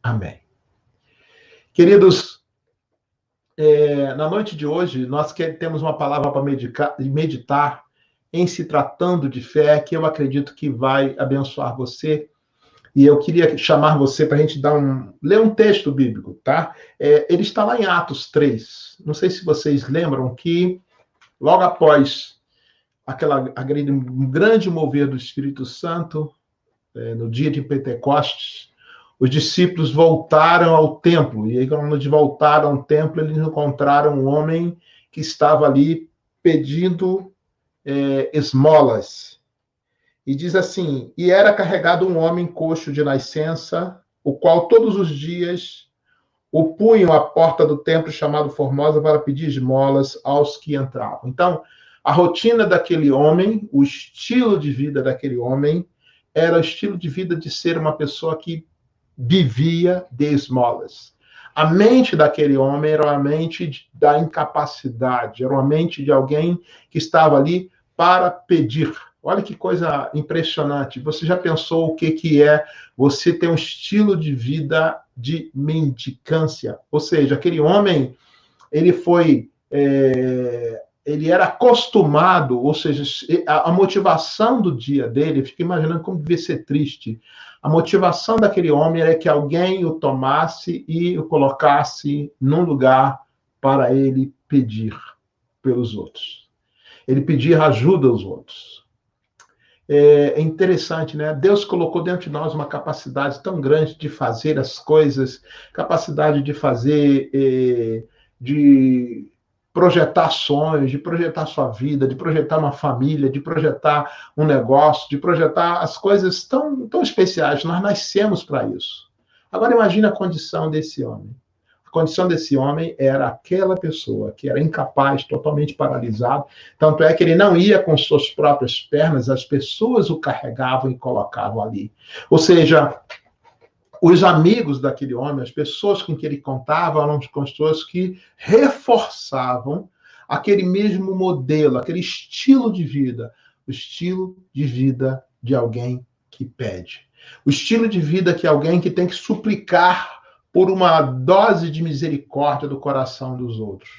Amém. Queridos, na noite de hoje, nós temos uma palavra para meditar em se tratando de fé, que eu acredito que vai abençoar você. E eu queria chamar você para a gente ler um texto bíblico, tá? Ele está lá em Atos 3. Não sei se vocês lembram que, logo após aquele grande mover do Espírito Santo, no dia de Pentecostes, os discípulos voltaram ao templo. E aí, quando eles voltaram ao templo, eles encontraram um homem que estava ali pedindo esmolas. E diz assim: e era carregado um homem coxo de nascença, o qual todos os dias o punham à porta do templo chamado Formosa para pedir esmolas aos que entravam. Então, a rotina daquele homem, o estilo de vida daquele homem, era o estilo de vida de ser uma pessoa que vivia de esmolas. A mente daquele homem era uma mente da incapacidade, era uma mente de alguém que estava ali para pedir. Olha que coisa impressionante. Você já pensou o que é você ter um estilo de vida de mendicância? Ou seja, aquele homem, ele foi... ele era acostumado, ou seja, a motivação do dia dele, fica imaginando como devia ser triste. A motivação daquele homem era que alguém o tomasse e o colocasse num lugar para ele pedir pelos outros. Ele pedir ajuda aos outros. É interessante, né? Deus colocou dentro de nós uma capacidade tão grande de fazer as coisas, capacidade de fazer, de projetar sonhos, de projetar sua vida, de projetar uma família, de projetar um negócio, de projetar as coisas tão especiais. Nós nascemos para isso. Agora imagine a condição desse homem. A condição desse homem era aquela pessoa que era incapaz, totalmente paralisado. Tanto é que ele não ia com suas próprias pernas, as pessoas o carregavam e colocavam ali. Ou seja, os amigos daquele homem, as pessoas com que ele contava, eram pessoas que reforçavam aquele mesmo modelo, aquele estilo de vida, o estilo de vida de alguém que pede. O estilo de vida que alguém que tem que suplicar por uma dose de misericórdia do coração dos outros.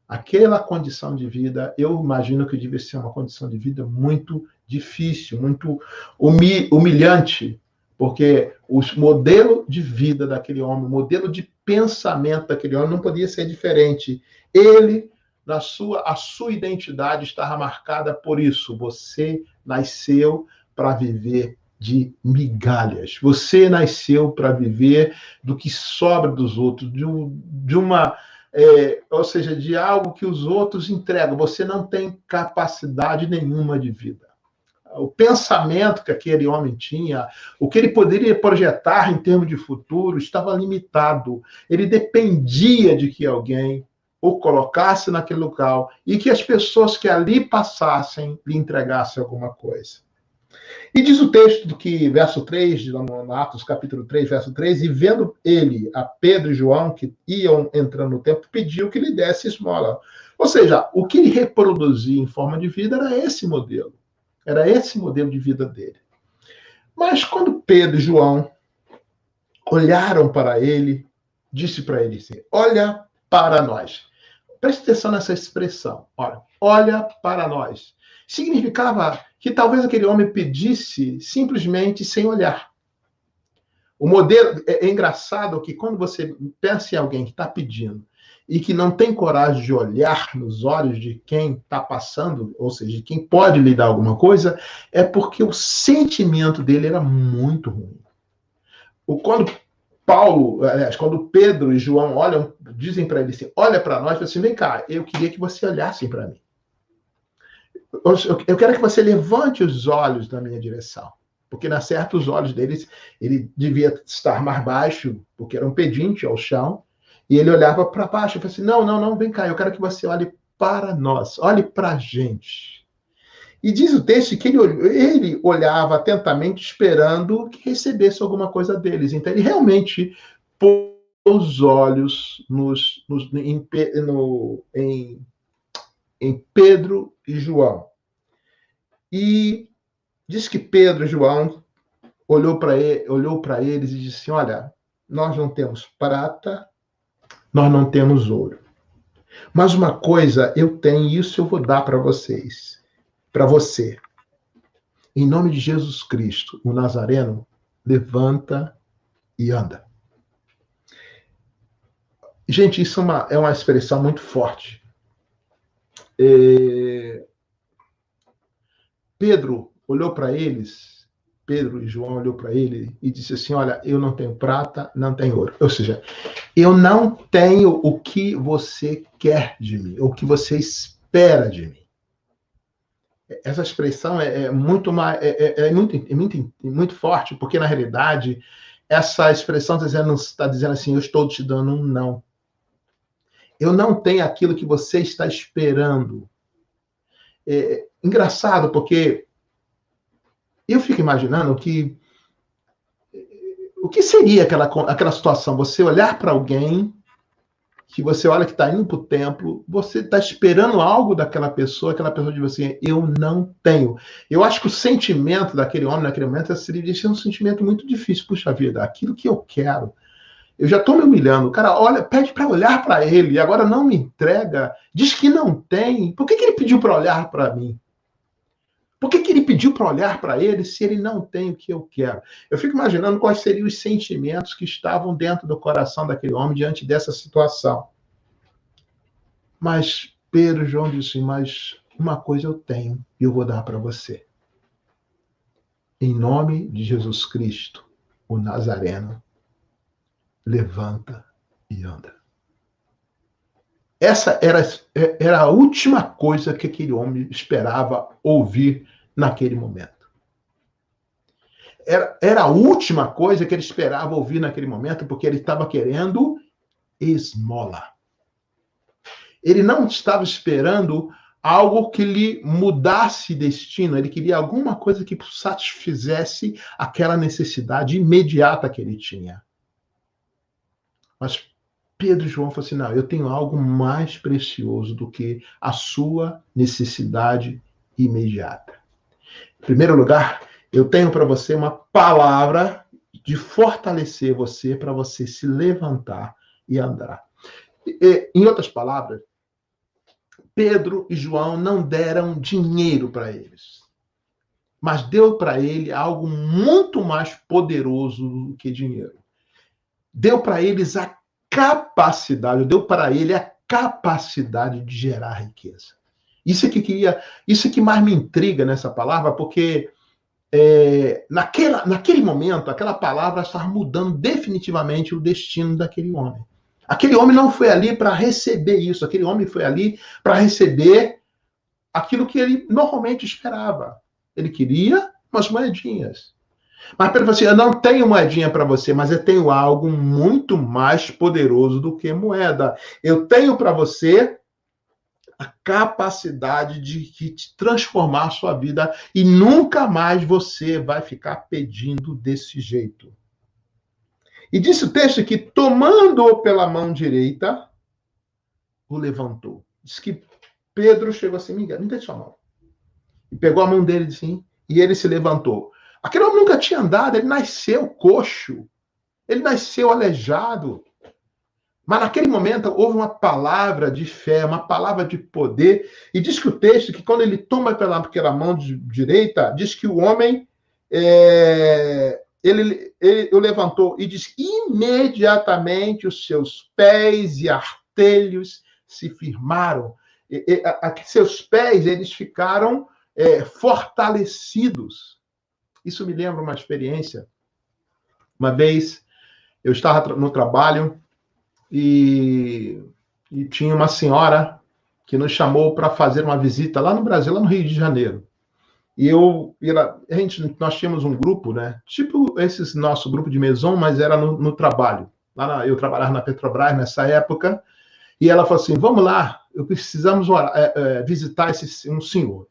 Aquela condição de vida, eu imagino que devia ser uma condição de vida muito difícil, muito humilhante, porque o modelo de vida daquele homem, o modelo de pensamento daquele homem não podia ser diferente. Ele, a sua identidade estava marcada por isso. Você nasceu para viver de migalhas. Você nasceu para viver do que sobra dos outros, ou seja, de algo que os outros entregam. Você não tem capacidade nenhuma de vida. O pensamento que aquele homem tinha, o que ele poderia projetar em termos de futuro, estava limitado. Ele dependia de que alguém o colocasse naquele local e que as pessoas que ali passassem lhe entregassem alguma coisa. E diz o texto do que, verso 3, no Atos capítulo 3, verso 3, e vendo ele, a Pedro e João, que iam entrando no templo, pediu que lhe desse esmola. Ou seja, o que ele reproduzia em forma de vida era esse modelo. Era esse modelo de vida dele. Mas quando Pedro e João olharam para ele, disse para ele assim: olha para nós. Preste atenção nessa expressão. Olha para nós. Significava que talvez aquele homem pedisse simplesmente sem olhar. O modelo é engraçado que quando você pensa em alguém que está pedindo e que não tem coragem de olhar nos olhos de quem está passando, ou seja, de quem pode lhe dar alguma coisa, é porque o sentimento dele era muito ruim. Quando Pedro e João olham, dizem para ele assim: olha para nós, assim, vem cá, eu queria que você olhasse para mim. Eu quero que você levante os olhos na minha direção. Porque, na certa, os olhos deles, ele devia estar mais baixo, porque era um pedinte ao chão, e ele olhava para baixo e falou assim: não, vem cá, eu quero que você olhe para nós, olhe para a gente. E diz o texto que ele olhava atentamente, esperando que recebesse alguma coisa deles. Então, ele realmente pôs os olhos em Pedro e João. E diz que Pedro e João olhou para eles e disse assim: olha, nós não temos prata, nós não temos ouro. Mas uma coisa eu tenho, e isso eu vou dar para vocês, para você. Em nome de Jesus Cristo, o Nazareno, levanta e anda. Gente, isso é uma expressão muito forte. Pedro olhou para eles, Pedro e João olhou para ele e disse assim, olha, eu não tenho prata, não tenho ouro. Ou seja, eu não tenho o que você quer de mim, o que você espera de mim. Essa expressão é muito forte, porque na realidade essa expressão está dizendo assim, eu estou te dando um não. Eu não tenho aquilo que você está esperando. Engraçado, porque eu fico imaginando o que seria aquela situação, você olhar para alguém que você olha que está indo para o templo, você está esperando algo daquela pessoa, aquela pessoa diz assim, eu não tenho. Eu acho que o sentimento daquele homem naquele momento seria um sentimento muito difícil. Puxa vida, aquilo que eu quero, eu já estou me humilhando. O cara olha, pede para olhar para ele, e agora não me entrega, diz que não tem. Por que ele pediu para olhar para mim? Por que ele pediu para olhar para ele se ele não tem o que eu quero? Eu fico imaginando quais seriam os sentimentos que estavam dentro do coração daquele homem diante dessa situação. Mas Pedro e João disse, mas uma coisa eu tenho e eu vou dar para você. Em nome de Jesus Cristo, o Nazareno, levanta e anda. Essa era a última coisa que aquele homem esperava ouvir naquele momento. Era a última coisa que ele esperava ouvir naquele momento, porque ele estava querendo esmola. Ele não estava esperando algo que lhe mudasse destino, ele queria alguma coisa que satisfizesse aquela necessidade imediata que ele tinha. Mas Pedro e João falaram assim, não, eu tenho algo mais precioso do que a sua necessidade imediata. Em primeiro lugar, eu tenho para você uma palavra de fortalecer você, para você se levantar e andar. Em outras palavras, Pedro e João não deram dinheiro para eles, mas deu para ele algo muito mais poderoso do que dinheiro. Deu para eles a capacidade, deu para ele a capacidade de gerar riqueza. Isso que mais me intriga nessa palavra, porque naquele momento, aquela palavra estava mudando definitivamente o destino daquele homem. Aquele homem não foi ali para receber isso, aquele homem foi ali para receber aquilo que ele normalmente esperava. Ele queria umas moedinhas. Mas Pedro falou assim, eu não tenho moedinha para você, mas eu tenho algo muito mais poderoso do que moeda. Eu tenho para você a capacidade de transformar a sua vida e nunca mais você vai ficar pedindo desse jeito. E disse o texto que, tomando-o pela mão direita, o levantou. Diz que Pedro chegou assim, me dê sua mão. E pegou a mão dele assim, e ele se levantou. Aquele homem nunca tinha andado, ele nasceu coxo, ele nasceu aleijado. Mas naquele momento houve uma palavra de fé, uma palavra de poder, e diz que o texto, que quando ele toma pela mão direita, diz que o homem, ele o levantou, e diz que imediatamente os seus pés e artelhos se firmaram. Seus pés, eles ficaram fortalecidos. Isso me lembra uma experiência. Uma vez eu estava no trabalho e tinha uma senhora que nos chamou para fazer uma visita lá no Brasil, lá no Rio de Janeiro. E nós tínhamos um grupo, né? Tipo esse nosso grupo de maison, mas era no trabalho. Eu trabalhava na Petrobras nessa época. E ela falou assim, vamos lá, precisamos visitar um senhor.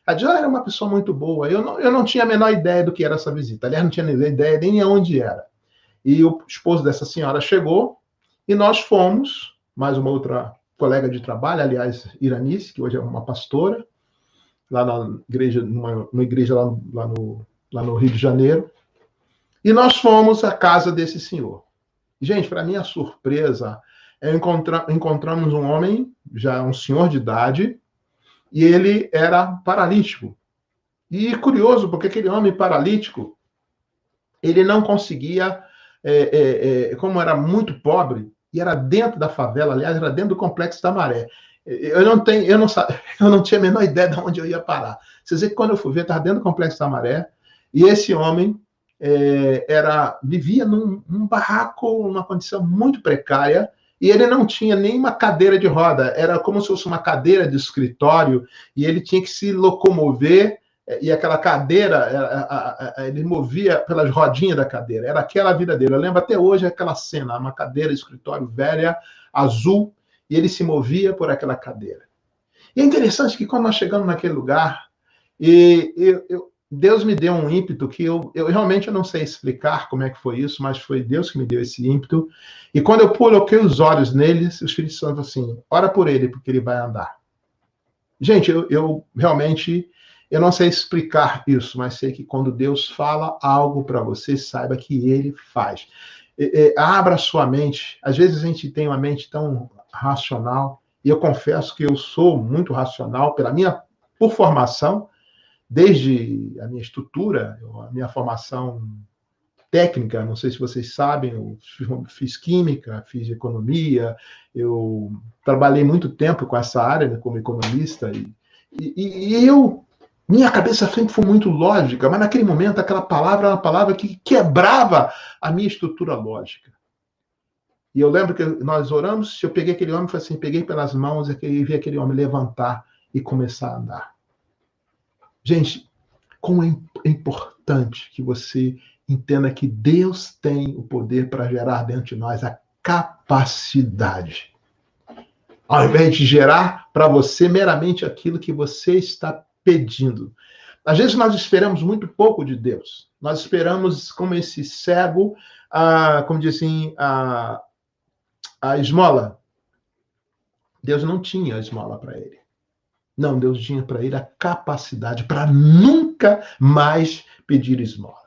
A Diana era uma pessoa muito boa, eu não tinha a menor ideia do que era essa visita. Aliás, não tinha ideia nem aonde era. E o esposo dessa senhora chegou, e nós fomos, mais uma outra colega de trabalho, aliás, Iranice, que hoje é uma pastora, lá na igreja, numa igreja lá no Rio de Janeiro. E nós fomos à casa desse senhor. Gente, para minha surpresa, encontramos um homem, já um senhor de idade, e ele era paralítico. E curioso, porque aquele homem paralítico, ele não conseguia, como era muito pobre, e era dentro da favela, aliás, era dentro do Complexo da Maré. Eu não tinha a menor ideia de onde eu ia parar. Vocês veem que quando eu fui ver, estava dentro do Complexo da Maré, e esse homem vivia num barraco, numa condição muito precária, e ele não tinha nenhuma cadeira de roda, era como se fosse uma cadeira de escritório, e ele tinha que se locomover, e aquela cadeira, ele movia pelas rodinhas da cadeira, era aquela a vida dele. Eu lembro até hoje aquela cena, uma cadeira de escritório velha, azul, e ele se movia por aquela cadeira. E é interessante que quando nós chegamos naquele lugar, Deus me deu um ímpeto que eu realmente não sei explicar como é que foi isso, mas foi Deus que me deu esse ímpeto. E quando eu coloquei os olhos nele, o Espírito Santo falou assim, ora por ele, porque ele vai andar. Gente, eu realmente, eu não sei explicar isso, mas sei que quando Deus fala algo para você, saiba que ele faz. Abra sua mente. Às vezes a gente tem uma mente tão racional, e eu confesso que eu sou muito racional por formação, desde a minha estrutura, a minha formação técnica, não sei se vocês sabem, eu fiz química, fiz economia, eu trabalhei muito tempo com essa área, né, como economista, e minha cabeça sempre foi muito lógica, mas naquele momento aquela palavra era uma palavra que quebrava a minha estrutura lógica. E eu lembro que nós oramos, eu peguei aquele homem, falei assim, peguei pelas mãos e vi aquele homem levantar e começar a andar. Gente, como é importante que você entenda que Deus tem o poder para gerar dentro de nós a capacidade. Ao invés de gerar para você meramente aquilo que você está pedindo. Às vezes nós esperamos muito pouco de Deus. Nós esperamos como esse cego, como diz assim, a esmola. Deus não tinha a esmola para ele. Não, Deus tinha para ele a capacidade para nunca mais pedir esmola.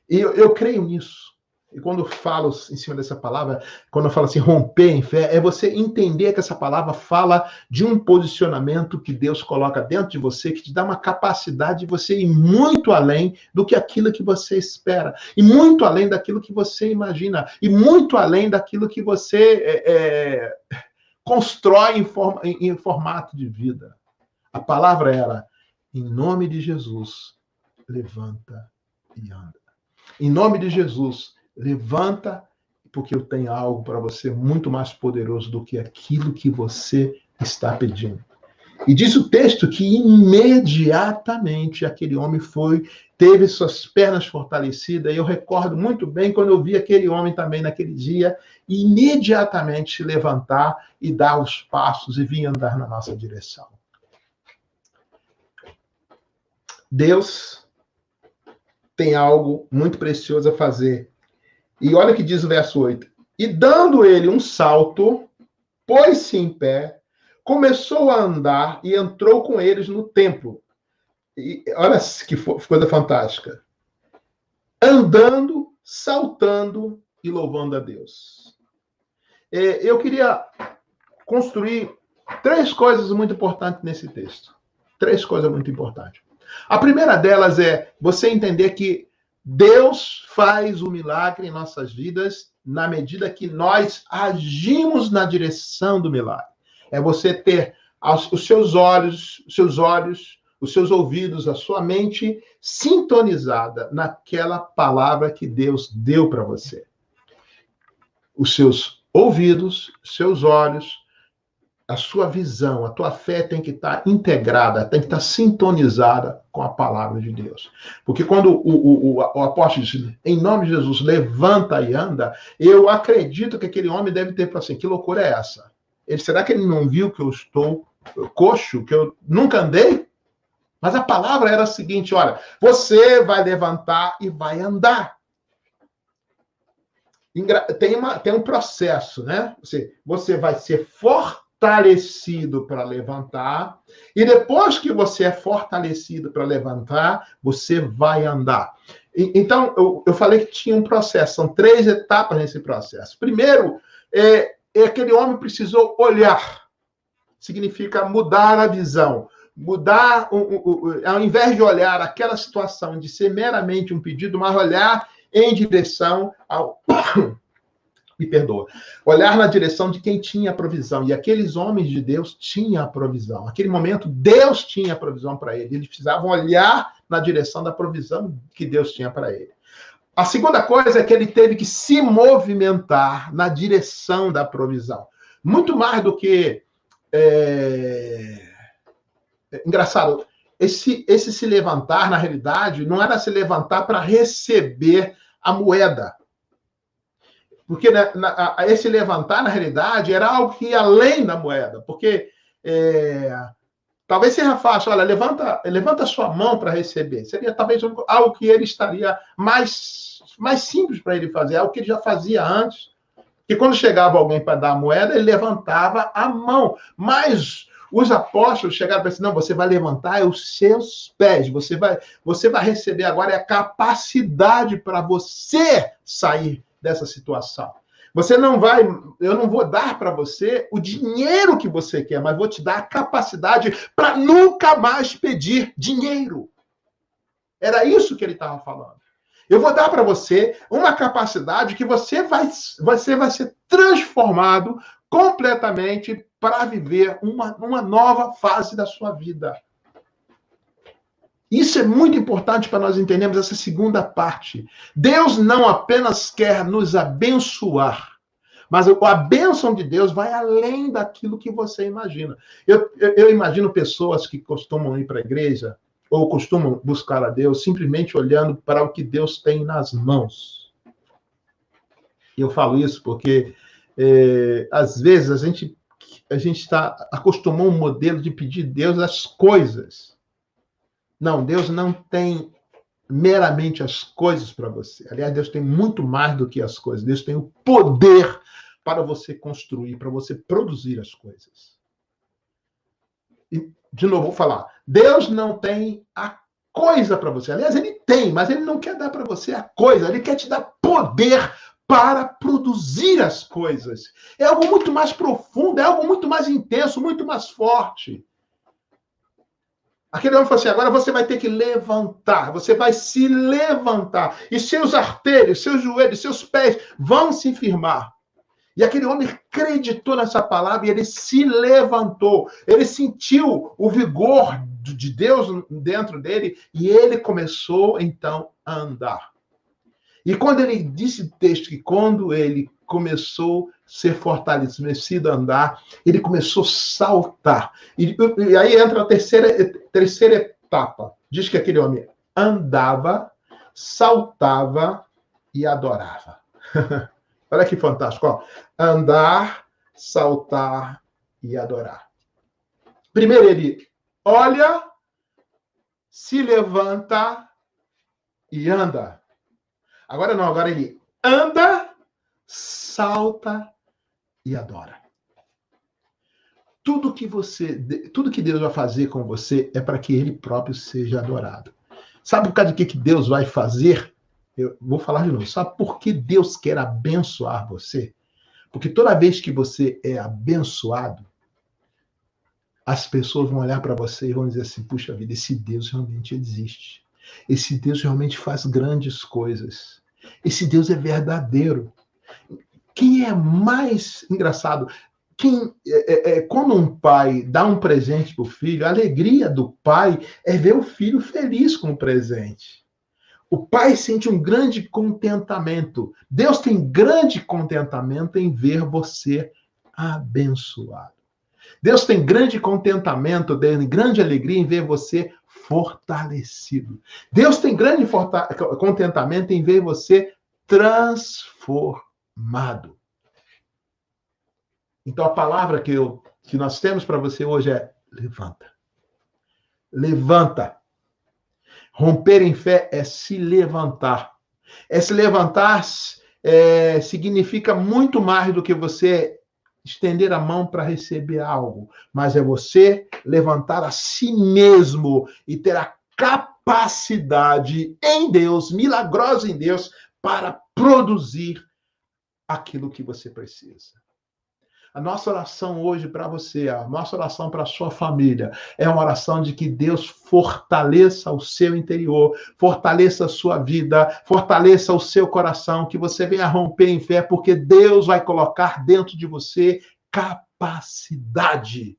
E eu creio nisso. E quando eu falo em cima dessa palavra, quando eu falo assim, romper em fé, é você entender que essa palavra fala de um posicionamento que Deus coloca dentro de você, que te dá uma capacidade de você ir muito além do que aquilo que você espera, e muito além daquilo que você imagina, e muito além daquilo que você constrói em formato de vida. A palavra era, em nome de Jesus, levanta e anda. Em nome de Jesus, levanta, porque eu tenho algo para você muito mais poderoso do que aquilo que você está pedindo. E diz o texto que imediatamente aquele homem teve suas pernas fortalecidas, e eu recordo muito bem quando eu vi aquele homem também naquele dia, imediatamente se levantar e dar os passos e vir andar na nossa direção. Deus tem algo muito precioso a fazer. E olha o que diz o verso 8. E dando ele um salto, pôs-se em pé, começou a andar e entrou com eles no templo. E olha que coisa fantástica. Andando, saltando e louvando a Deus. Eu queria construir 3 coisas muito importantes nesse texto. 3 coisas muito importantes. A primeira delas é você entender que Deus faz o milagre em nossas vidas na medida que nós agimos na direção do milagre. É você ter os seus olhos, os seus ouvidos, a sua mente sintonizada naquela palavra que Deus deu para você. Os seus ouvidos, seus olhos, a sua visão, a tua fé tem que estar integrada, tem que estar sintonizada com a palavra de Deus. Porque quando o apóstolo diz, em nome de Jesus, levanta e anda, eu acredito que aquele homem deve ter falado assim, que loucura é essa? Será que ele não viu que eu estou coxo, que eu nunca andei? Mas a palavra era a seguinte, olha, você vai levantar e vai andar. Tem um processo, né? Você vai ser fortalecido para levantar, e depois que você é fortalecido para levantar, você vai andar. Então, eu falei que tinha um processo, são 3 etapas nesse processo. Primeiro, aquele homem precisou olhar, significa mudar a visão. Mudar, ao invés de olhar aquela situação de ser meramente um pedido, mas olhar em direção ao... Me perdoa. Olhar na direção de quem tinha a provisão. E aqueles homens de Deus tinham a provisão. Naquele momento, Deus tinha a provisão para eles. Eles precisavam olhar na direção da provisão que Deus tinha para ele. A segunda coisa é que ele teve que se movimentar na direção da provisão. Muito mais do que... Engraçado, esse se levantar, na realidade, não era se levantar para receber a moeda. Porque esse levantar, na realidade, era algo que ia além da moeda. Porque talvez seja fácil, olha, levanta a sua mão para receber. Seria talvez algo que ele estaria mais simples para ele fazer, algo que ele já fazia antes. Que quando chegava alguém para dar a moeda, ele levantava a mão. Mas os apóstolos chegaram para dizer, não, você vai levantar os seus pés, você vai receber agora a capacidade para você sair dessa situação. Eu não vou dar para você o dinheiro que você quer, mas vou te dar a capacidade para nunca mais pedir dinheiro. Era isso que ele estava falando. Eu vou dar para você uma capacidade que você vai ser transformado completamente para viver uma nova fase da sua vida. Isso é muito importante para nós entendermos essa segunda parte. Deus não apenas quer nos abençoar, mas a bênção de Deus vai além daquilo que você imagina. Eu imagino pessoas que costumam ir para a igreja ou costumam buscar a Deus simplesmente olhando para o que Deus tem nas mãos. Eu falo isso porque, às vezes, a gente acostumou um modelo de pedir a Deus as coisas. Não, Deus não tem meramente as coisas para você. Aliás, Deus tem muito mais do que as coisas. Deus tem o poder para você construir, para você produzir as coisas. E, de novo, vou falar. Deus não tem a coisa para você. Aliás, ele tem, mas ele não quer dar para você a coisa. Ele quer te dar poder para produzir as coisas. É algo muito mais profundo, é algo muito mais intenso, muito mais forte. Aquele homem falou assim, agora você vai ter que levantar, você vai se levantar, e seus artérios, seus joelhos, seus pés vão se firmar. E aquele homem acreditou nessa palavra e ele se levantou. Ele sentiu o vigor de Deus dentro dele e ele começou, então, a andar. E quando ele disse o texto que quando ele começou a ser fortalecido a andar, ele começou a saltar. E aí entra a terceira etapa. Diz que aquele homem andava, saltava e adorava. Olha que fantástico. Ó. Andar, saltar e adorar. Primeiro ele olha, se levanta e anda. Agora não, agora ele anda, salta e adora. Tudo que Deus vai fazer com você é para que ele próprio seja adorado. Sabe por causa de que Deus vai fazer? Eu vou falar de novo. Sabe por que Deus quer abençoar você? Porque toda vez que você é abençoado, as pessoas vão olhar para você e vão dizer assim, puxa vida, esse Deus realmente existe. Esse Deus realmente faz grandes coisas. Esse Deus é verdadeiro. Quem é mais engraçado? Quando um pai dá um presente para o filho, a alegria do pai é ver o filho feliz com o presente. O pai sente um grande contentamento. Deus tem grande contentamento em ver você abençoado. Deus tem grande contentamento, grande alegria em ver você fortalecido. Deus tem grande contentamento em ver você transformado. Então, a palavra que nós temos para você hoje é levanta. Levanta. Romper em fé é se levantar. É se levantar significa muito mais do que você estender a mão para receber algo, mas é você levantar a si mesmo e ter a capacidade em Deus, milagrosa em Deus, para produzir aquilo que você precisa. A nossa oração hoje para você, a nossa oração para a sua família, é uma oração de que Deus fortaleça o seu interior, fortaleça a sua vida, fortaleça o seu coração, que você venha romper em fé, porque Deus vai colocar dentro de você capacidade.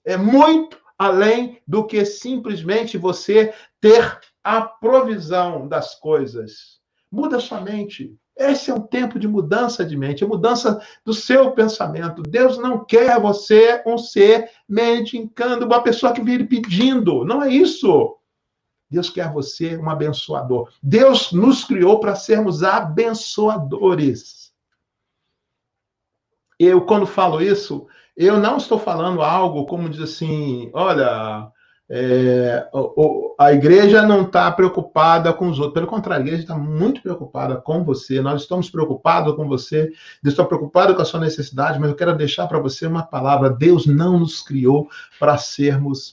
É muito além do que simplesmente você ter a provisão das coisas. Muda sua mente. Esse é um tempo de mudança de mente, mudança do seu pensamento. Deus não quer você um ser mendicando, uma pessoa que vive pedindo. Não é isso. Deus quer você um abençoador. Deus nos criou para sermos abençoadores. Eu, quando falo isso, eu não estou falando algo como diz assim, olha, a igreja não está preocupada com os outros. Pelo contrário, a igreja está muito preocupada com você. Nós estamos preocupados com você. Deus está preocupado com a sua necessidade, mas eu quero deixar para você uma palavra. Deus não nos criou para sermos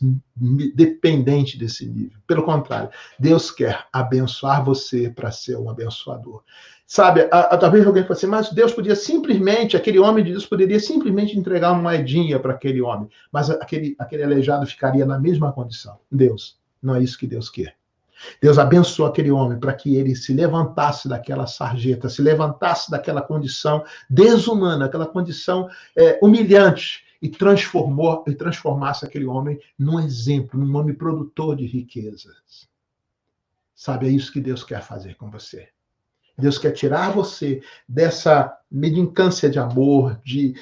dependentes desse nível. Pelo contrário, Deus quer abençoar você para ser um abençoador. Sabe, talvez alguém fale assim, mas Deus podia simplesmente, aquele homem de Deus poderia simplesmente entregar uma moedinha para aquele homem, mas aquele aleijado ficaria na mesma condição. Deus, não é isso que Deus quer. Deus abençoou aquele homem para que ele se levantasse daquela sarjeta, se levantasse daquela condição desumana, aquela condição humilhante, e transformasse aquele homem num exemplo, num homem produtor de riquezas. Sabe, é isso que Deus quer fazer com você. Deus quer tirar você dessa mendicância de amor, de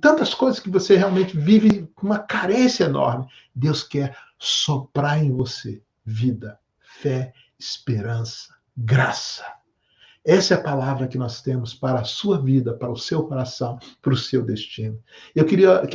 tantas coisas que você realmente vive com uma carência enorme. Deus quer soprar em você vida, fé, esperança, graça. Essa é a palavra que nós temos para a sua vida, para o seu coração, para o seu destino.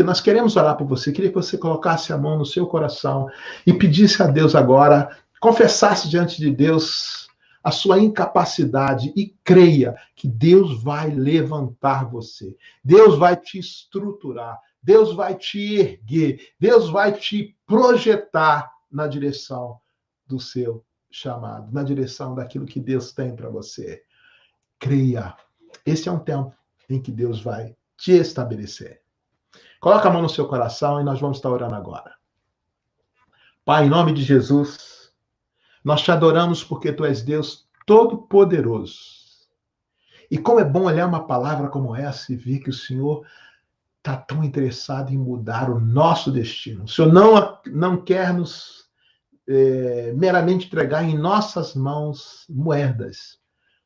Nós queremos orar por você, queria que você colocasse a mão no seu coração e pedisse a Deus agora, confessasse diante de Deus a sua incapacidade e creia que Deus vai levantar você. Deus vai te estruturar. Deus vai te erguer. Deus vai te projetar na direção do seu chamado, na direção daquilo que Deus tem para você. Creia. Esse é um tempo em que Deus vai te estabelecer. Coloca a mão no seu coração e nós vamos estar orando agora. Pai, em nome de Jesus, nós te adoramos porque tu és Deus Todo-Poderoso. E como é bom olhar uma palavra como essa e ver que o Senhor está tão interessado em mudar o nosso destino. O Senhor não quer nos meramente entregar em nossas mãos moedas.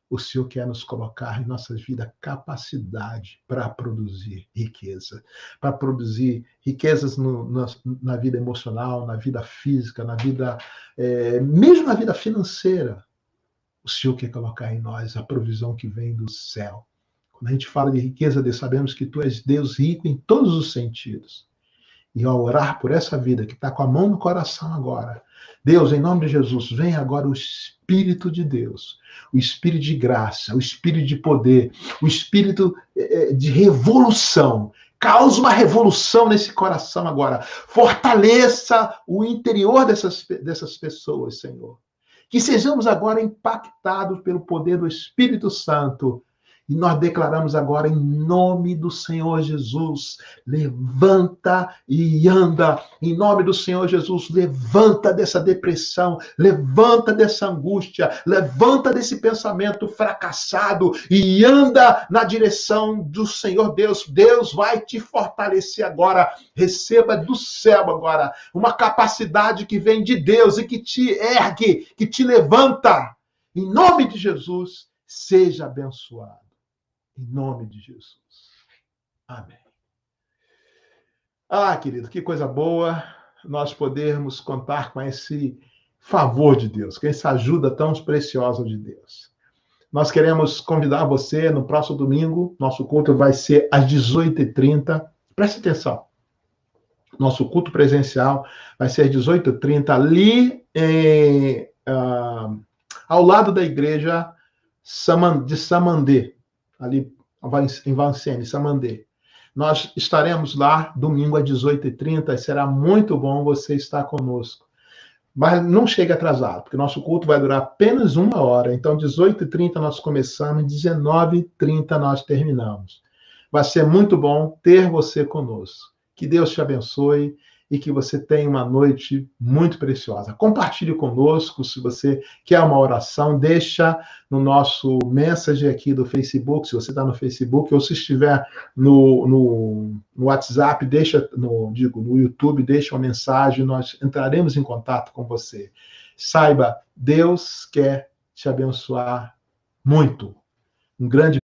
O Senhor quer nos colocar em nossas vidas capacidade para produzir riqueza, para produzir riquezas na vida emocional, na vida física, na vida, mesmo na vida financeira. O Senhor quer colocar em nós a provisão que vem do céu. Quando a gente fala de riqueza, Deus, sabemos que tu és Deus rico em todos os sentidos. E ao orar por essa vida que está com a mão no coração agora, Deus, em nome de Jesus, vem agora o Espírito de Deus, o Espírito de graça, o Espírito de poder, o Espírito de revolução. Causa uma revolução nesse coração agora. Fortaleça o interior dessas pessoas, Senhor. Que sejamos agora impactados pelo poder do Espírito Santo. E nós declaramos agora, em nome do Senhor Jesus, levanta e anda. Em nome do Senhor Jesus, levanta dessa depressão, levanta dessa angústia, levanta desse pensamento fracassado e anda na direção do Senhor Deus. Deus vai te fortalecer agora. Receba do céu agora uma capacidade que vem de Deus e que te ergue, que te levanta. Em nome de Jesus, seja abençoado. Em nome de Jesus. Amém. Ah, querido, que coisa boa nós podermos contar com esse favor de Deus, com essa ajuda tão preciosa de Deus. Nós queremos convidar você no próximo domingo. Nosso culto vai ser às 18h30. Preste atenção. Nosso culto presencial vai ser às 18h30, ali ao lado da igreja de Samandê, ali em Vincennes, Samandê. Nós estaremos lá domingo às 18h30, será muito bom você estar conosco. Mas não chegue atrasado, porque nosso culto vai durar apenas 1 hora. Então, 18h30 nós começamos, 19h30 nós terminamos. Vai ser muito bom ter você conosco. Que Deus te abençoe e que você tenha uma noite muito preciosa. Compartilhe conosco, se você quer uma oração, deixa no nosso message aqui do Facebook, se você está no Facebook, ou se estiver no WhatsApp, deixa, no YouTube, deixa uma mensagem, nós entraremos em contato com você. Saiba, Deus quer te abençoar muito. Um grande